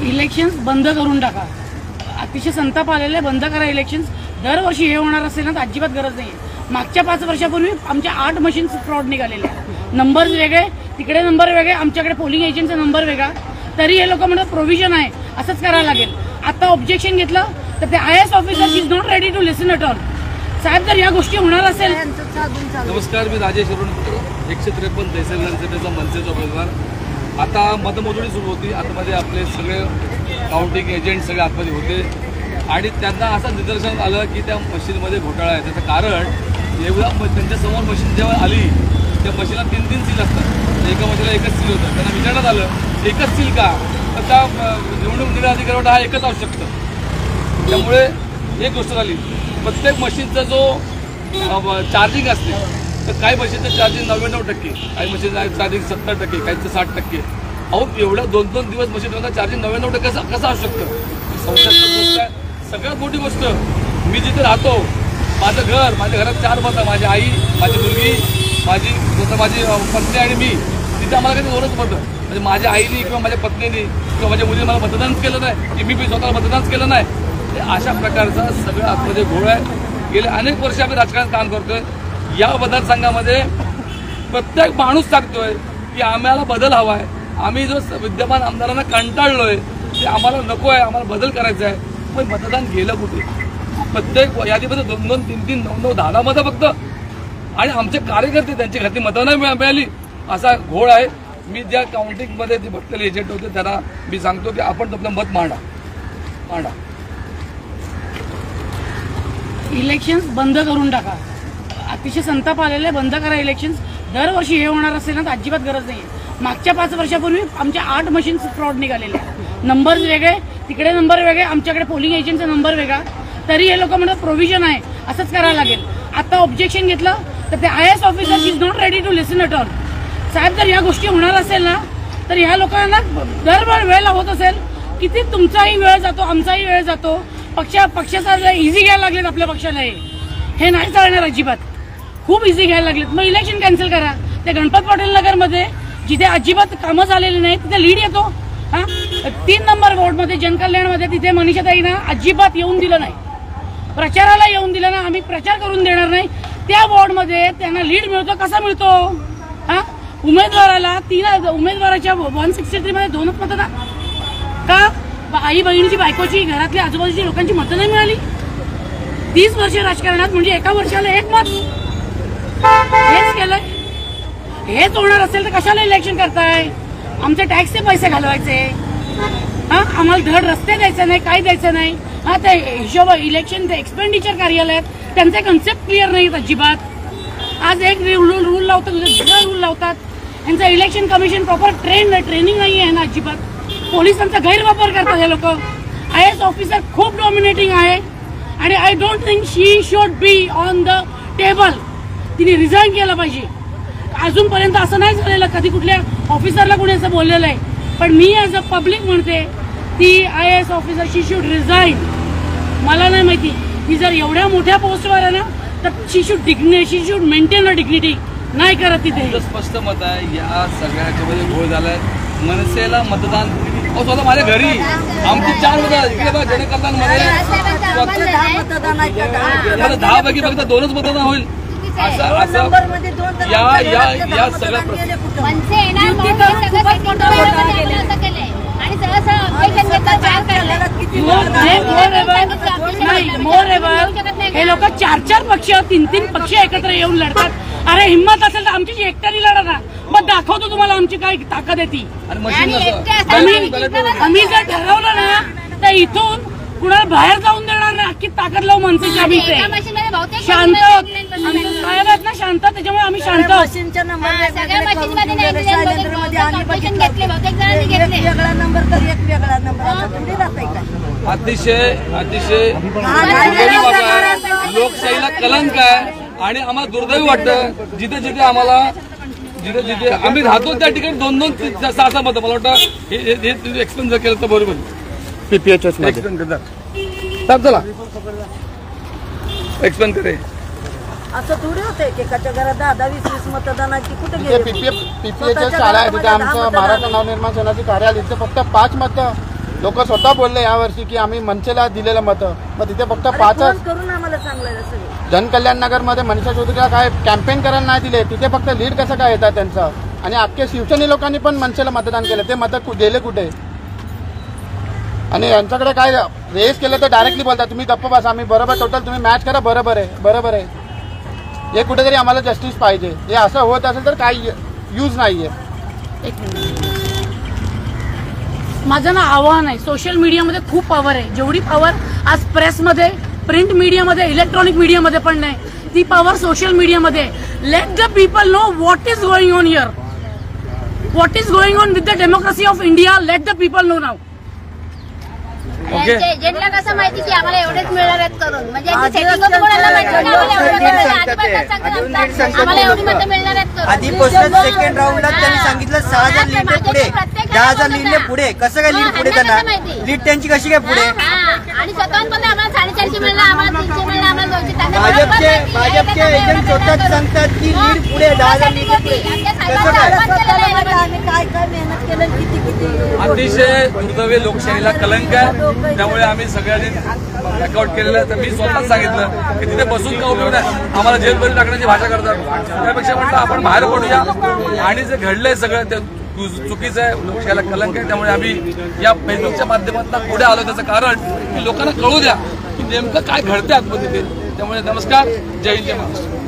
Elections बंद करून टाका. अतिशय संताप आलेले, बंद करा इलेक्शन्स. दरवर्षी हे होणार असेल ना तर अजिबात गरज नाही. मागच्या 5 वर्षापूर्वी आमच्या 8 मशीन्स फ्रॉड निघालेले, नंबर्स वेगळे, तिकडे नंबर वेगळे, आमच्याकडे पोलिंग एजंटचा नंबर वेगळा, तरी हे लोक म्हणतात प्रोव्हिजन आहे, असंच करायला लागेल. आता ऑब्जेक्शन घेतलं तर ते IAS officer is not ready to listen at all. साहेब जर या गोष्टी होणार असेल. नमस्कार, मी राजेश अरुण, 153 तहसील विधानसभेचा मनसेचा उमेदवार. आता मतमोजणी सुरू होती. आतमध्ये आपले सगळे काउंटिंग एजंट सगळे आतमध्ये होते आणि त्यांना असं निदर्शनात आलं की त्या मशीनमध्ये घोटाळा आहे. त्याचं कारण एवढा त्यांच्यासमोर मशीन जेव्हा आली त्या मशीनला 3 सील असतात, एका मशीनला एकच सील होतं. त्यांना विचारण्यात आलं एकच सील का, तर त्या निवडणूक निर्णय अधिकाऱ्यावर हा एकच असू शकतं. त्यामुळे एक गोष्ट झाली, प्रत्येक मशीनचा जो चार्जिंग असते तर काही मशीनचं चार्जिंग 99%, काही मशीनचं चार्जिंग 70%, काहीचं 60%. अहो एवढ्या 2-2 दिवस मशीनचा चार्जिंग 99% कसं असू शकतं? संशयास्पद गोष्ट आहे. सगळ्यात मोठी गोष्ट, मी जिथे राहतो, माझं घर, माझ्या घरात 4 मतं, माझी आई, माझी मुलगी, माझी पत्नी आणि मी. तिथे आम्हाला काही 2च मतं. म्हणजे माझ्या आईने किंवा माझ्या पत्नीने किंवा माझ्या मुलीने मला मतदानच केलं नाही, की मी स्वतःला मतदानच केलं नाही. हे अशा प्रकारचा सगळं आतमध्ये घोळ आहे. गेले अनेक वर्ष आम्ही राजकारणात काम करतोय. या मतदारसंघामध्ये प्रत्येक माणूस सांगतोय की आम्हाला बदल हवा आहे. आम्ही जो विद्यमान आमदारांना कंटाळलोय, ते आम्हाला नको आहे, आम्हाला बदल करायचा आहे. पण मतदान गेलं कुठे? प्रत्येक यादीमध्ये 2-2, 3-3, 9-9, 10 मतं फक्त. आणि आमचे कार्यकर्ते त्यांची खाती मतं नाही मिळाली, असा घोळ आहे. मी ज्या काउंटिंगमध्ये ते बसलेले एजंट होते त्यांना मी सांगतो की आपण आपलं मत मांडा. इलेक्शन्स बंद करून टाका. अतिशय संताप आलेले, बंद करा इलेक्शन्स. दरवर्षी हे होणार असेल ना तर अजिबात गरज नाही. मागच्या 5 वर्षापूर्वी आमच्या 8 मशीन्स फ्रॉड निघालेले, नंबर्स वेगळे, तिकडे नंबर वेगळे, आमच्याकडे पोलिंग एजंटचा नंबर वेगळा, तरी हे लोक म्हणतात प्रोव्हिजन आहे, असंच करायला लागेल. आता ऑब्जेक्शन घेतलं तर ते IAS officer is not ready to listen at all. साहेब जर या गोष्टी होणार असेल ना तर ह्या लोकांना दरबार वेळ होत असेल. किती तुमचाही वेळ जातो, आमचाही वेळ जातो. पक्षाचा इझी घ्यायला लागलेत आपल्या पक्षाला. हे नाही चालणार अजिबात. खूप इझी घ्यायला लागलेत. मग इलेक्शन कॅन्सल करा. ते गणपत पाटील नगरमध्ये जिथे अजिबात कामं झालेली नाही तिथे लीड येतो. 3 नंबर वॉर्डमध्ये जनकल्याणमध्ये तिथे मनीषाताईंना अजिबात येऊन दिलं नाही, प्रचाराला येऊन दिलं ना. आम्ही प्रचार करून देणार नाही. त्या वॉर्डमध्ये त्यांना लीड मिळतो. कसा मिळतो? उमेदवाराला 3 उमेदवाराच्या 163 मध्ये 2च मतदान का? आई बहिणीची, बायकोची, घरातल्या आजूबाजूच्या लोकांची मतं नाही मिळाली. 30 वर्ष राजकारणात म्हणजे एका वर्षाला 1 मत. हेच केलंय. हेच होणार असेल तर कशाला इलेक्शन करताय? आमचे टॅक्सचे पैसे घालवायचे, आम्हाला धड रस्ते द्यायचे नाही, काही द्यायचं नाही. ते हिशोब इलेक्शन ते एक्सपेंडिचर कार्यालयात त्यांचे कन्सेप्ट क्लिअर नाहीत अजिबात. आज एक रूल लावतात, दुसरा रूल लावतात. यांचं इलेक्शन कमिशन प्रॉपर ट्रेनिंग नाही आहे ना अजिबात. पोलिसांचा गैरवापर करतात हे लोक. IAS ऑफिसर खूप डॉमिनेटिंग आहे आणि I don't think she should be on the table. तिने रिझाईन केलं पाहिजे. अजूनपर्यंत असं नाही झालेलं, कधी कुठल्या ऑफिसरला कोणी असं बोललेलं आहे. पण मी ॲज अ पब्लिक म्हणते ती IAS officer she should resign. मला नाही माहिती ती जर एवढ्या मोठ्या पोस्टवर आहे ना तर शी शुड मेंटेन अ डिग्निटी. नाही करत तिथे. स्पष्ट मत आहे. या सगळ्याच्यामध्ये घोळ झालाय. मनसेला मतदान स्वतः माझ्या घरी आमची 4 मतं इकडे बघा जनकल्याणमध्ये 10 पैकी फक्त 2च मतदान होईल. असं या सगळ्या हे लोक 4-4 पक्ष, 3-3 पक्ष एकत्र येऊन लढतात. अरे हिम्मत असेल तर आमची एकट्याने लढा ना. मग दाखवतो तुम्हाला आमची काय ताकद आहे ती. आम्ही जर ठरवलं ना तर इथून कुणाला बाहेर जाऊन देणार नाही. अख्खी ताकद लावू मनसेची. आम्ही ते शांत साहेब आहेत ना, शांत. त्याच्यामुळे आम्ही शांत. अतिशय लोकशाहीला कलंक आहे आणि आम्हाला दुर्दैवी वाटतं जिथे आम्हाला जिथे आम्ही राहतो त्या ठिकाणी 2-2, 6-6 मतं. मला वाटतं हे एक्सप्लेन जर केलं तर बरोबर. PPH एक्सप्लेन करतात साहेब, चला एक्सप्लेन करे. असं थोडी होते एकाच्या घरात 10-20 मतदानाची कुठे PPH शाळा आहे तिथे आमचं महाराष्ट्र नवनिर्माण सेनाचे कार्यालय. इथे फक्त 5 मतं लोक स्वतः बोलले यावर्षी की आम्ही मनसेला दिलेलं मतं, मग तिथे फक्त 5च करून आम्हाला सांगलं सगळं. जनकल्याण नगरमध्ये मनीषा चौधरीला काय कॅम्पेन करायला नाही दिले, तिथे फक्त लीड कसं काय येतात त्यांचं. आणि अख्खे शिवसेने लोकांनी पण मनसेला मतदान केलं, ते मतं गेले कुठे. आणि यांच्याकडे काय रेस केलं तर डायरेक्टली बोलतात तुम्ही गप्प बसा, आम्ही बरोबर टोटल तुम्ही मॅच करा, बरोबर आहे बरोबर आहे. हे कुठेतरी आम्हाला जस्टिस पाहिजे. हे असं होत असेल तर काही यूज नाहीये. एक मिनिट, माझं ना आव्हान आहे, सोशल मीडियामध्ये खूप पॉवर आहे. जेवढी पॉवर आज प्रेसमध्ये, प्रिंट मीडियामध्ये, इलेक्ट्रॉनिक मीडियामध्ये पण नाही, ती पॉवर सोशल मीडियामध्ये. Let the people know what is going on here, what is going on with the democracy of India. Let the people know now. एजंटला कसं माहिती की आम्हाला एवढेच मिळणार आहेत करून, म्हणजे आम्हाला एवढी मतं मिळणार आहेत. आधी पोस्टर सेकंड राऊंडला त्यांनी सांगितलं 6,000 लीड पुढे, 10,000 लीड पुढे. कसं काय लीड पुढे त्यांना, लीड त्यांची कशी काय पुढे. आणि स्वतःहून पण आम्हाला 450 मिळणार, आम्हाला 300 मिळणार, आम्हाला 200. भाजपचे एजंट स्वतःच सांगतात की लीड पुढे, 10,000 लीड पुढे. आम्ही काय काय मेहनत केलं, किती किती. अतिशय दुर्दैवी लोकशाहीला कलंक आहे. त्यामुळे आम्ही सगळ्यांनी वर्कआउट केलेलं आहे. तर मी स्वतःच सांगितलं की तिथे बसून का उपयोग नाही, आम्हाला जेलमध्ये टाकण्याची भाषा करतात. त्यापेक्षा म्हटलं आपण बाहेर पडूया. आणि जे घडलंय सगळं ते चुकीचं आहे, लोकशाहीला कलंक आहे. त्यामुळे आम्ही या फेसबुकच्या माध्यमातून पुढे आलो. त्याचं कारण की लोकांना कळू द्या की नेमकं काय घडतंय आतमध्ये ते. त्यामुळे नमस्कार, जय हिंद, जय महाराष्ट्र.